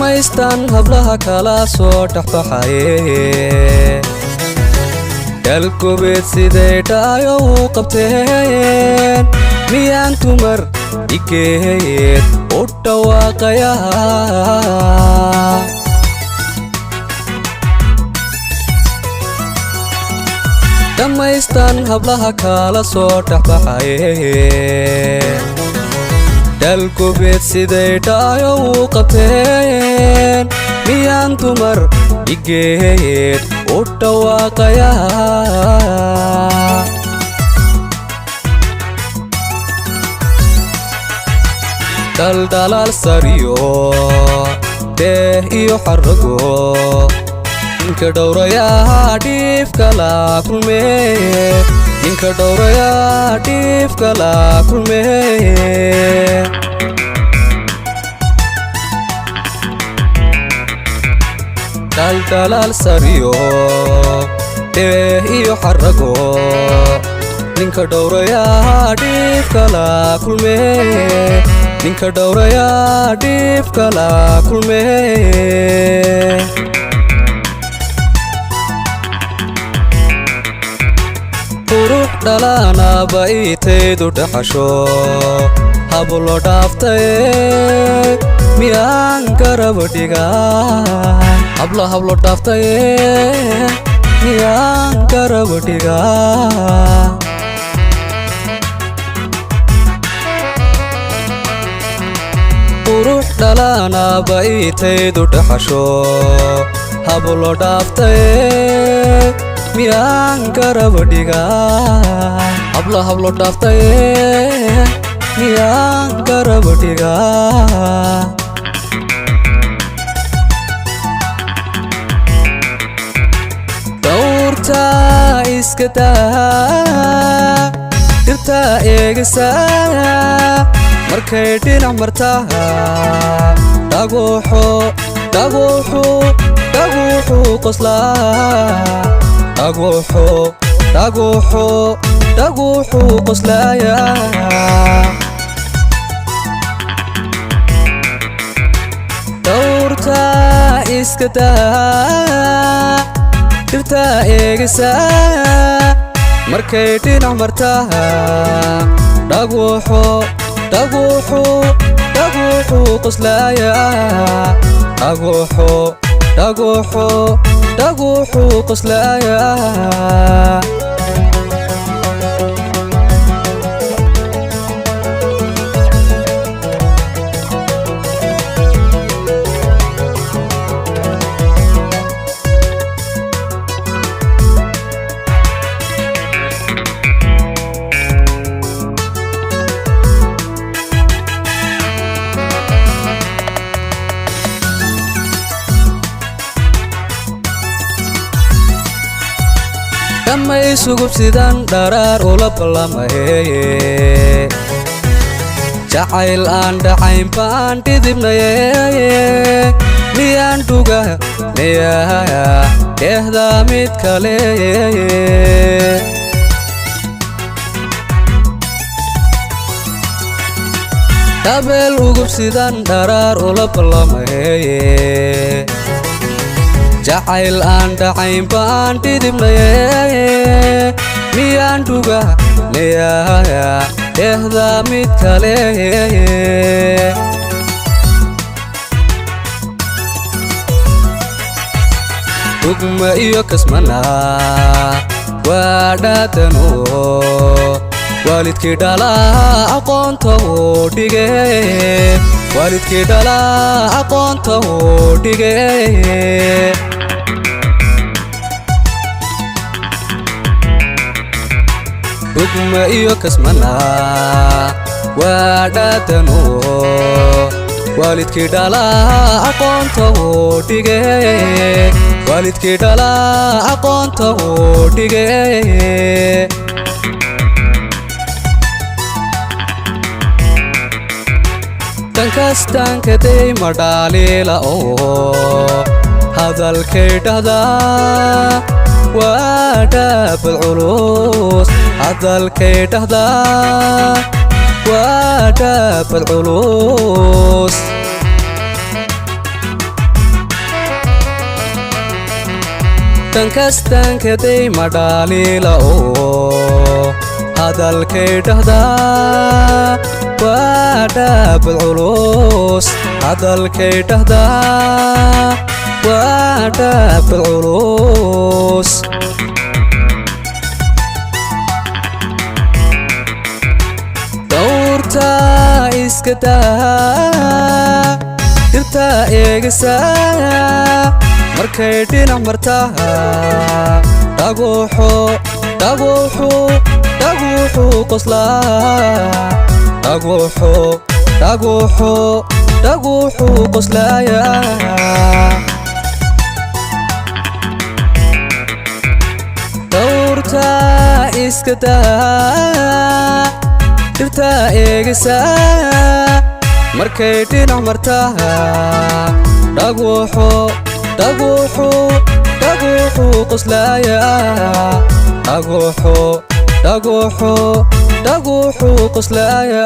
dhammaystaan hablaha kala soo dhaxbaxaye dalkubeed siday dhaayo u qabteen miyaan tumar igeed u dhawaaqayaa dhammaystaan hablaha kala soo dhaxbaxaye dalkubeed siday dhaayo u qabteen miyaan tumar igeed u dhawaaqayaa daldalaal sariyo deeh iyo xarago ninka dhowrayaa dhiifka la kulmee ninka dhowrayaa dhiifka la kulmee daldalaal sariyo deeh iyo xarago ninka dhowrayaa dhiifka la kulmee ninka dhowrayaa dhiifka la kulmee qurux dhalaanaaba iitaydu dhaxasho hablo dhaaftaye miyaan garab dhigaa hablo dhaaftaye miyaan garab dhigaa qurux dhalaanaaba iitaydu dhaxasho hablo dhaaftaye miyaan garab dhigaa hablo dhaaftaye miyaan garab dhigaa dhowrtaa iska daa dhirtaa eegisaa markay dhinac martaa dhaguuxu qoslaa dhaguuxu qoslaayaa dhowrtaa iska daa dhirtaa eegisaa markay dhinac martaa dhaguuxu qoslaayaa dhaguuxu qoslaayaa dhamay sugubsidan dharaar ula ballamaye jacayl aan dhacayn baan dhidibnaye miyaan dhuga neyaa dheehda mid kale dabeel ugubsidan dharaar ula ballamaye jacayl aan dhacayn baan dhidibnaye miyaan dhuga neyaa dheehda mid kale dhugma iyo kasmana waa dhaadano waalidkii dhalaa aqoonta uu dhige waalidkii dhalaa aqoonta uu dhige dhugma iyo kasmana waa dhaadano waalidkii dhalaa aqoonta uu dhige waalidkii dhalaa aqoonta uu dhige tankastaan kaday madhaalila oo hadalkay dhahdaa waa dhaabad culus hadalkay dhahdaa waa dhaabad culus tankastan kaday madhalila hadalkay dhahda waa dhaabad culus hadalkay dhahda waa dhaabad culus dawrta iska daa dirta eegisa markay dhinac martaa dhaguuxu qoslaa dhaguuxu qoslaaya dawrta iska daa dirta eegisa markay dhinac martaa dhaguuxu qoslaaya dhaguuxu qoslaaya